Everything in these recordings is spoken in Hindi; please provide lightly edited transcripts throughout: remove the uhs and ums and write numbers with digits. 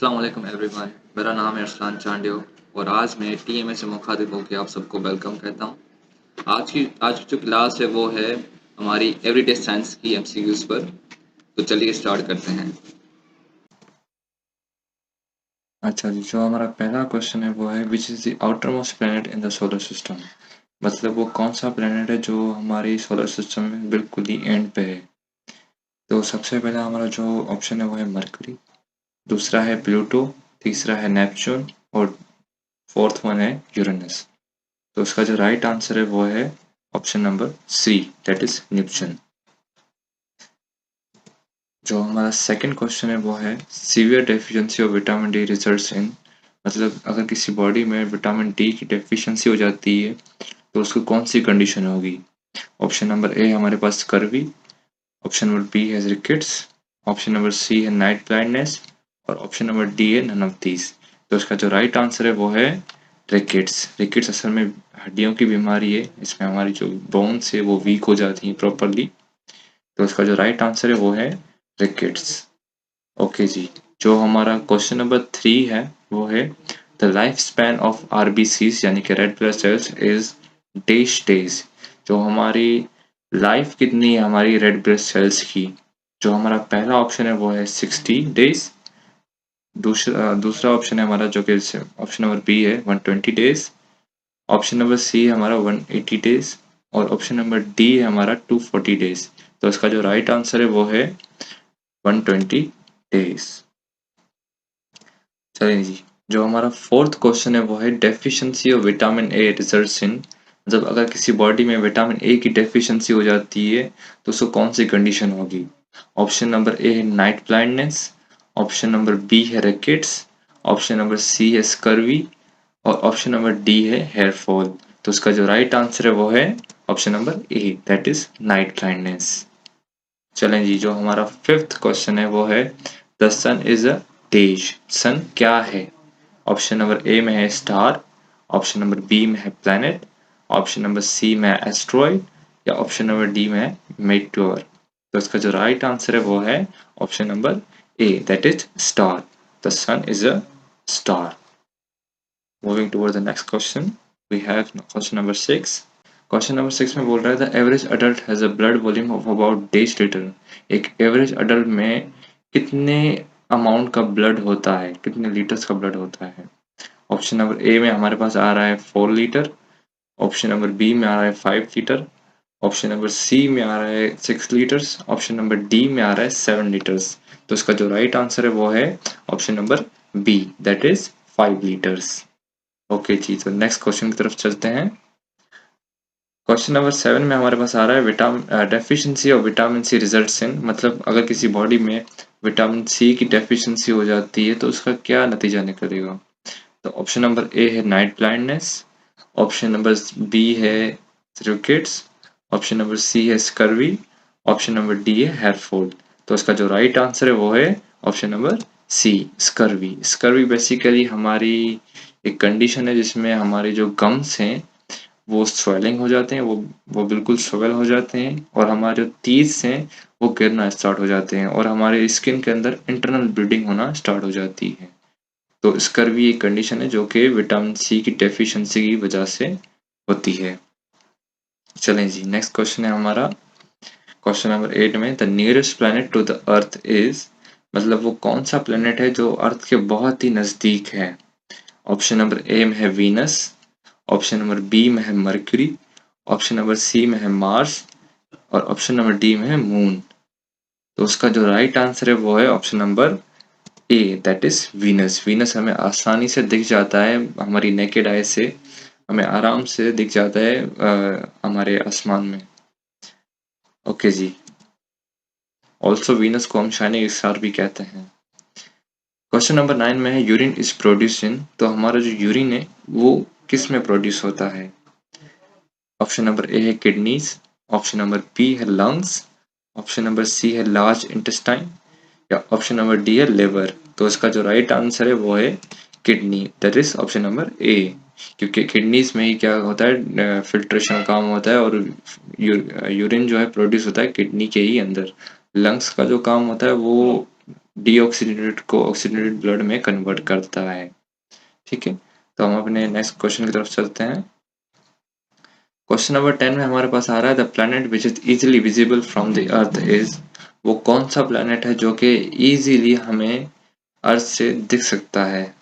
अस्सलाम वालेकुम एवरीवन। मेरा नाम है अरसलान चांडियो और आज मैं टीएमए से मुखातिब होकर आप सबको वेलकम कहता हूँ। आज जो क्लास है वो है हमारी एवरीडे साइंस की एमसीक्यूज पर। तो चलिए स्टार्ट करते हैं। अच्छा जी, जो हमारा पहला क्वेश्चन है वो है which is the outer most planet in the solar system. मतलब वो कौन सा प्लैनेट है जो हमारे सोलर सिस्टम में बिल्कुल ही एंड पे है। तो सबसे पहला हमारा जो ऑप्शन है वो है मरकरी, दूसरा है प्लूटो, तीसरा है नेपच्यून और फोर्थ वन है यूरेनस। तो उसका जो राइट आंसर है वो है option number C, that is Neptune. जो हमारा सेकंड क्वेश्चन है वो है severe deficiency of vitamin D results in. मतलब अगर किसी बॉडी में विटामिन डी की डेफिशिएंसी हो जाती है तो उसको कौन सी कंडीशन होगी। ऑप्शन नंबर ए हमारे पास स्कर्वी, ऑप्शन नंबर बी है रिकेट्स, ऑप्शन नंबर सी है नाइट ब्लाइंडनेस और ऑप्शन नंबर डी है नन ऑफ दीज। तो इसका जो राइट आंसर है वो है रिकेट्स। रिकेट्स असल में हड्डियों की बीमारी है, इसमें हमारी जो बोन्स है वो वीक हो जाती हैं प्रॉपरली। तो इसका जो राइट आंसर है वो है रिकेट्स। ओके जी, जो हमारा क्वेश्चन नंबर 3 है वो है the life span of RBCs यानी कि red blood cells is dash days. जो हमारी लाइफ कितनी है हमारी रेड ब्लड सेल्स की। जो हमारा पहला ऑप्शन है वो है 60 डेज, दूसरा ऑप्शन है हमारा जो कि ऑप्शन नंबर बी है 120 डेज, ऑप्शन नंबर सी है हमारा 180 डेज और ऑप्शन नंबर डी है हमारा 240 डेज। तो इसका जो राइट आंसर है वो है 120 डेज। चलिए जी, जो हमारा फोर्थ क्वेश्चन है वो है deficiency of vitamin A results in. मतलब अगर किसी बॉडी में विटामिन ए की डेफिशिएंसी हो जाती है तो उसको कौन सी कंडीशन होगी। ऑप्शन नंबर ए है night blindness, option number B है रिकेट्स, ऑप्शन नंबर सी है स्कर्वी और ऑप्शन नंबर डी है हेयर फॉल। तो उसका जो राइट आंसर है वो है option number A, that is night blindness. चलें जी, जो हमारा फिफ्थ क्वेश्चन है वो है the sun is a dash. Sun क्या है। ऑप्शन नंबर ए में है स्टार, ऑप्शन नंबर बी में है प्लैनेट, ऑप्शन नंबर सी में है एस्ट्रॉइड या ऑप्शन नंबर डी में है मेट्योर। तो इसका जो राइट आंसर है वो है option number A, that is star. The sun is a star. Moving toward the next question, we have question number 6। Question number 6 में बोल रहा है the average adult has a blood volume of about days litre. एक एवरेज अडल्ट में कितने अमाउंट का ब्लड होता है, कितने लीटर्स का ब्लड होता है। ऑप्शन नंबर ए में हमारे पास आ रहा है 4 लीटर, ऑप्शन नंबर बी में आ रहा है 5 लीटर, ऑप्शन नंबर सी में आ रहा है 6 लीटर्स, ऑप्शन नंबर डी में आ रहा है 7 लीटर्स। तो इसका जो राइट आंसर है वो है option number B, that is 5 litres. Okay जी, तो नेक्स्ट क्वेश्चन की तरफ चलते हैं। क्वेश्चन नंबर 7 में हमारे पास आ रहा है vitamin deficiency of vitamin C results in. मतलब अगर किसी बॉडी में विटामिन सी की डेफिशिएंसी हो जाती है तो उसका क्या नतीजा निकलेगा। तो ऑप्शन नंबर ए है night blindness, option number B है रिकेट्स, ऑप्शन नंबर सी है स्कर्वी, ऑप्शन नंबर डी है हेयर फॉल। तो इसका जो राइट आंसर है वो है option number C, scurvy. Scurvy basically हमारी एक कंडीशन है जिसमें हमारे जो गम्स हैं वो स्वेलिंग हो जाते हैं, वो बिल्कुल स्वेल हो जाते हैं और हमारे जो टीथ हैं वो गिरना स्टार्ट हो जाते हैं और हमारे स्किन के अंदर इंटरनल ब्लीडिंग होना स्टार्ट हो जाती है। तो स्कर्वी एक कंडीशन है जो कि विटामिन सी की डेफिशिएंसी की वजह से होती है। चलें जी, नेक्स्ट क्वेश्चन है हमारा क्वेश्चन नंबर 8 में the nearest planet to the earth is. मतलब वो कौन सा प्लैनेट है जो अर्थ के बहुत ही नजदीक है। ऑप्शन नंबर ए में है वीनस, ऑप्शन नंबर बी में है मर्क्यूरी, ऑप्शन नंबर सी में है मार्स और ऑप्शन नंबर डी में है मून। तो उसका जो राइट आंसर है वो है option number A, that is Venus. Venus हमें आसानी से दिख जाता है, हमारी नेकेड आई से हमें आराम से दिख जाता है हमारे आसमान में। ओके जी, ऑल्सो वीनस को हम शाइनिंग स्टार भी कहते हैं। क्वेश्चन नंबर 9 में है यूरिन इज प्रोड्यूस इन। तो हमारा जो यूरिन है वो किस में प्रोड्यूस होता है। ऑप्शन नंबर ए है किडनीज, ऑप्शन नंबर बी है लंग्स, ऑप्शन नंबर सी है लार्ज इंटेस्टाइन या ऑप्शन नंबर डी है लिवर। तो इसका जो राइट आंसर है वो है kidney, that is option number ए। क्योंकि किडनीज में ही क्या होता है, फिल्ट्रेशन का काम होता है और यूरिन जो है प्रोड्यूस होता है किडनी के ही अंदर। लंग्स का जो काम होता है वो डीऑक्सीजनेटेड को ऑक्सीजनेटेड ब्लड में कन्वर्ट करता है। ठीक है, तो हम अपने नेक्स्ट क्वेश्चन की तरफ चलते हैं। क्वेश्चन नंबर 10 में हमारे पास आ रहा है the planet which is easily visible from the earth is, वो कौन सा प्लैनेट है जो कि इजीली हमें अर्थ से दिख सकता है।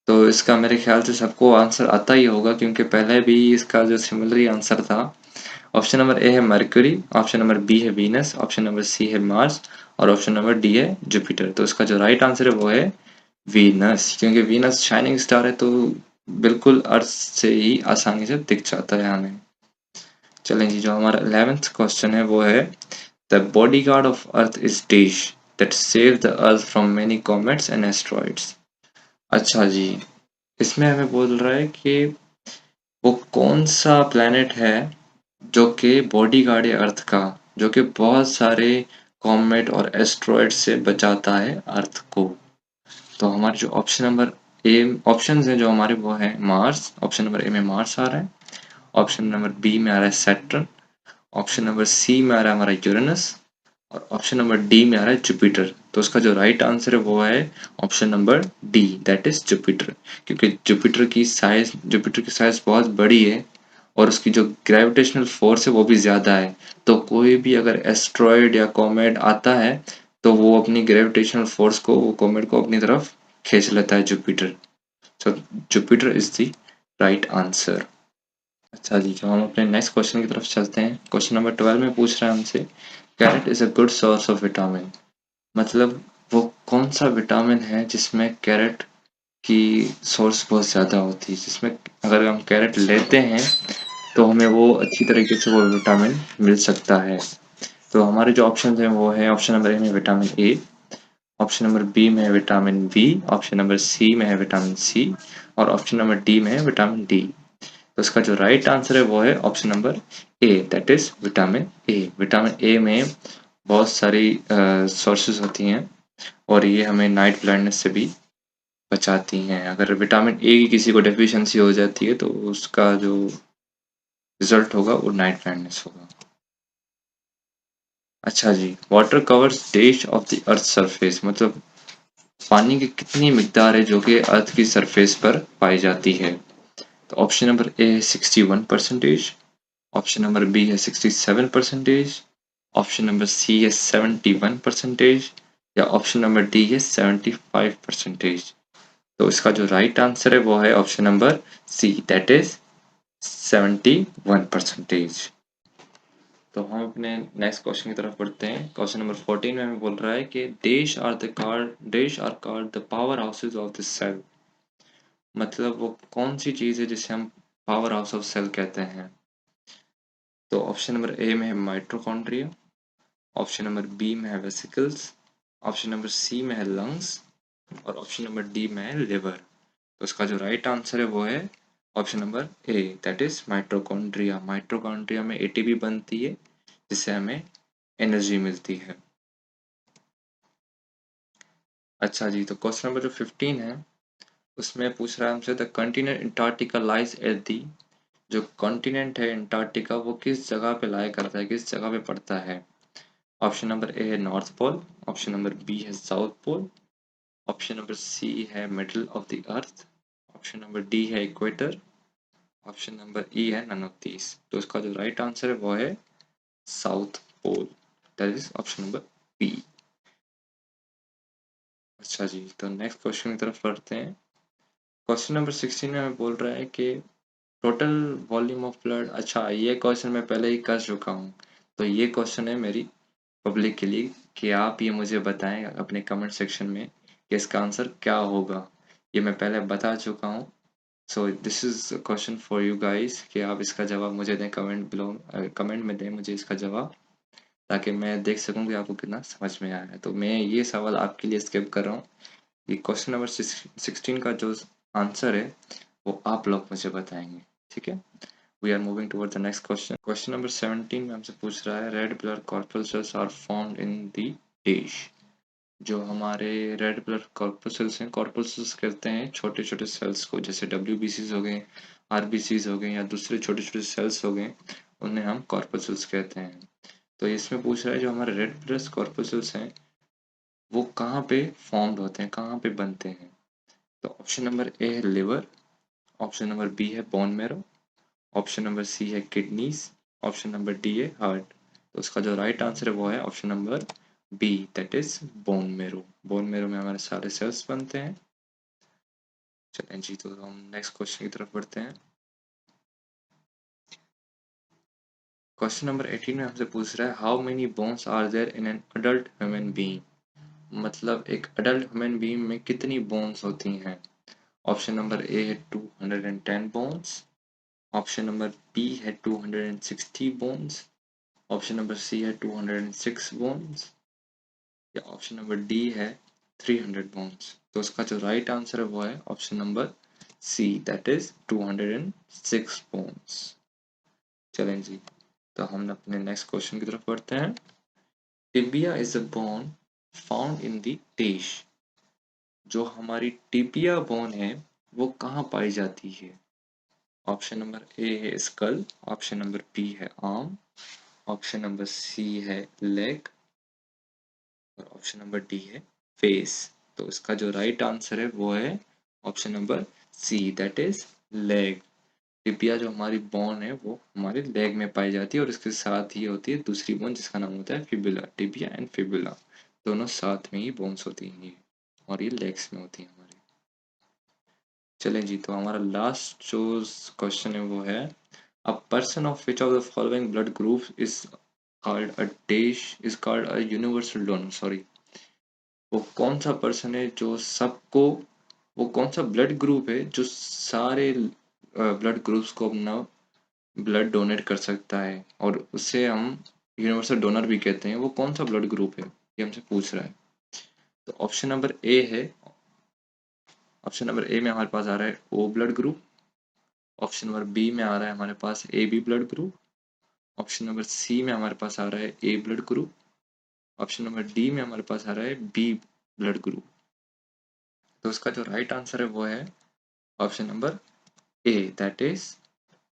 तो इसका मेरे ख्याल से सबको आंसर आता ही होगा, क्योंकि पहले भी इसका जो सिमिलर ही आंसर था। ऑप्शन नंबर ए है मरकरी, ऑप्शन नंबर बी है वीनस, ऑप्शन नंबर सी है मार्स और ऑप्शन नंबर डी है जुपिटर। तो इसका जो राइट आंसर है वो है वीनस, क्योंकि वीनस शाइनिंग स्टार है तो बिल्कुल अर्थ से ही आसानी से दिख जाता है हमें। चलें जी, जो हमारा 11th क्वेश्चन है वो है the body guard of earth is dash that save the earth from many comets and asteroids. अच्छा जी, इसमें हमें बोल रहा है कि वो कौन सा प्लेनेट है जो कि बॉडी गार्ड है अर्थ का, जो कि बहुत सारे कॉमेट और एस्ट्रॉइड से बचाता है अर्थ को। तो हमारे जो ऑप्शन नंबर ए ऑप्शन है जो हमारे वो है मार्स, ऑप्शन नंबर ए में मार्स आ रहा है, ऑप्शन नंबर बी में आ रहा है सैटर्न, ऑप्शन नंबर सी में आ रहा है हमारा यूरेनस और ऑप्शन नंबर डी में आ रहा है जुपिटर। तो उसका जो राइट आंसर है वो है option number D, that is Jupiter, क्योंकि जुपिटर की साइज बहुत बड़ी है और उसकी जो ग्रेविटेशनल फोर्स है वो भी ज़्यादा है। तो कोई भी अगर एस्ट्रॉयड या कॉमेट आता है तो वो अपनी ग्रेविटेशनल फोर्स को वो कॉमेट को अपनी तरफ खींच लेता है Jupiter. So Jupiter is the right answer. अच्छा जी, जो हम अपने नेक्स्ट क्वेश्चन की तरफ चलते हैं। क्वेश्चन नंबर 12 में पूछ रहा है हमसे carrot is a good source of vitamin, मतलब वो कौन सा विटामिन है जिसमें कैरेट की सोर्स बहुत ज़्यादा होती है, जिसमें अगर हम कैरेट लेते हैं तो हमें वो अच्छी तरीके से वो विटामिन मिल सकता है। तो हमारे जो ऑप्शन हैं वो है ऑप्शन नंबर ए में vitamin A, option number B में है vitamin B, option number C में है विटामिन सी और ऑप्शन नंबर डी में है विटामिन डी। तो इसका जो राइट आंसर है वो है option number A, that is vitamin A. Vitamin A में बहुत सारी सोर्सेज होती हैं और ये हमें नाइट ब्लाइंडनेस से भी बचाती हैं। अगर विटामिन ए की किसी को डेफिशिएंसी हो जाती है तो उसका जो रिजल्ट होगा वो नाइट ब्लाइंडनेस होगा। अच्छा जी, water covers dash of the earth surface, मतलब पानी की कितनी मिकदार है जो कि अर्थ की सरफेस पर पाई जाती है। तो ऑप्शन नंबर ए है 61%, ऑप्शन नंबर बी है 67%, ऑप्शन नंबर सी है 71% या ऑप्शन नंबर डी है 75%। तो इसका जो राइट आंसर है वो है option number C, that is 71%। तो हम अपने नेक्स्ट क्वेश्चन की तरफ बढ़ते हैं। क्वेश्चन नंबर 14 में हमें बोल रहा है कि देश are called the power houses of the cell, मतलब वो कौन सी चीज़ है जिसे हम पावर हाउस ऑफ सेल कहते हैं। तो ऑप्शन नंबर ए में है माइटोकॉन्ड्रिया, ऑप्शन नंबर बी में है वेसिकल्स, ऑप्शन नंबर सी में है लंग्स और ऑप्शन नंबर डी में है लिवर। तो इसका जो राइट आंसर है वो है option number A, that is mitochondria. Mitochondria में एटीपी बनती है जिससे हमें एनर्जी मिलती है। अच्छा जी, तो क्वेश्चन नंबर जो 15 है उसमें पूछ रहा है हमसे the continent Antarctica lies at the, जो कॉन्टिनेंट है अंटार्कटिका वो किस जगह पे लाई करता है, किस जगह पे पड़ता है। ऑप्शन नंबर ए है north pole, option number B है south pole, option number C है middle of the earth, option number D है इक्वेटर, ऑप्शन नंबर ई है नन ऑफ दीज। तो इसका जो राइट आंसर है वो है south Pole, that is option number B. अच्छा जी, तो नेक्स्ट क्वेश्चन की तरफ बढ़ते हैं। क्वेश्चन नंबर 16 में हमें बोल रहा है कि टोटल वॉल्यूम ऑफ ब्लड। अच्छा, ये क्वेश्चन मैं पहले ही कर चुका हूँ, तो ये क्वेश्चन है मेरी पब्लिक के लिए कि आप ये मुझे बताएं अपने कमेंट सेक्शन में कि इसका आंसर क्या होगा। ये मैं पहले बता चुका हूँ। So this is question for you guys कि आप इसका जवाब मुझे दें कमेंट में दें मुझे इसका जवाब, ताकि मैं देख सकूं कि आपको कितना समझ में आया है। तो मैं ये सवाल आपके लिए स्किप कर रहा हूँ। ये क्वेश्चन नंबर 16 का जो आंसर है वो आप लोग मुझे बताएंगे, ठीक है। We are moving toward the next question. Question number 17 में हमसे पूछ रहा है red blood corpuscles are formed in the dish, जो हमारे रेड ब्लड कॉर्पस्कल्स हैं, कॉर्पस्कल्स कहते हैं छोटे छोटे सेल्स को, जैसे WBCs हो गए, RBCs हो गए या दूसरे छोटे छोटे सेल्स हो गए, उन्हें हम कॉर्पस्कल्स कहते हैं। तो इसमें पूछ रहा है जो हमारे रेड ब्लड कॉर्पस्कल्स हैं वो कहाँ पे फॉर्म्ड होते हैं, कहाँ पे बनते हैं? तो ऑप्शन नंबर ए है लिवर, ऑप्शन नंबर बी है bone marrow, option number C है किडनीज, ऑप्शन नंबर डी है हार्ट। तो उसका जो राइट आंसर है वो है option number B, that is bone marrow. Bone marrow में हमारे सारे सेल्स बनते हैं। चलें जी, तो हम नेक्स्ट क्वेश्चन की तरफ बढ़ते हैं। क्वेश्चन नंबर 18 में हमसे पूछ रहा है how many bones are there in an adult human being. मतलब एक अडल्ट ह्यूमन बीइंग में कितनी बोन्स होती हैं? ऑप्शन नंबर ए है 210 बोन्स, ऑप्शन नंबर बी है 260 बोन्स, ऑप्शन नंबर सी है 206 बोन्स, या ऑप्शन नंबर डी है 300 बोन्स। तो उसका जो राइट आंसर है वो है option number C, that is 206 bones. चलें जी, तो हम अपने नेक्स्ट क्वेश्चन की तरफ बढ़ते हैं। Tibia is a bone found in the dash. जो हमारी टिबिया बोन है वो कहाँ पाई जाती है? ऑप्शन नंबर ए है स्कल, ऑप्शन नंबर बी है आर्म, ऑप्शन नंबर सी है लेग, और ऑप्शन नंबर डी है फेस। तो इसका जो राइट आंसर है वो है option number C, that is leg. Tibia जो हमारी बोन है वो हमारे लेग में पाई जाती है, और इसके साथ ही होती है दूसरी बोन जिसका नाम होता है फिबुला। टिबिया एंड फिबुला दोनों साथ में ही बोन्स होती हैं ये, और ये लेग्स में होती हैं हमारी। चलें जी, तो हमारा लास्ट जो क्वेश्चन है वो है a person of which of the following blood group is called a dash is called a universal donor. Sorry, वो कौन सा पर्सन है जो सबको, वो कौन सा ब्लड ग्रुप है जो सारे ब्लड ग्रुप्स को अपना ब्लड डोनेट कर सकता है, और उससे हम यूनिवर्सल डोनर भी कहते हैं। वो कौन सा ब्लड ग्रुप है, ये हमसे पूछ रहा है। तो ऑप्शन नंबर ए है, ऑप्शन नंबर ए में हमारे पास आ रहा है O blood group, option number B में आ रहा है हमारे पास A B blood group, option number C में हमारे पास आ रहा है A blood group, option number D में हमारे पास आ रहा है बी ब्लड ग्रुप। तो उसका जो राइट आंसर है वो है option number A, that is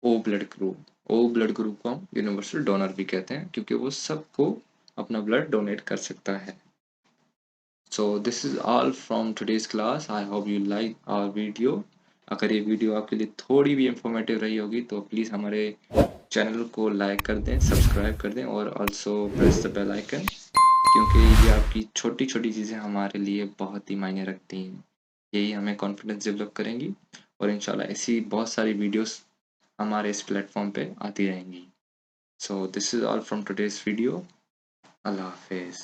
O blood group. O blood group को हम यूनिवर्सल डोनर भी कहते हैं क्योंकि वो सबको अपना ब्लड डोनेट कर सकता है। So this is all from today's class. I hope you like our video. अगर ये वीडियो आपके लिए थोड़ी भी इंफॉर्मेटिव रही होगी तो प्लीज़ हमारे चैनल को लाइक कर दें, सब्सक्राइब कर दें, और also press the bell icon, क्योंकि ये आपकी छोटी छोटी चीज़ें हमारे लिए बहुत ही मायने रखती हैं। यही हमें कॉन्फिडेंस डेवलप करेंगी, और इंशाल्लाह ऐसी बहुत सारी वीडियोस हमारे इस प्लेटफॉर्म पे आती रहेंगी। So this is all from today's video. अल्लाह हाफिज़।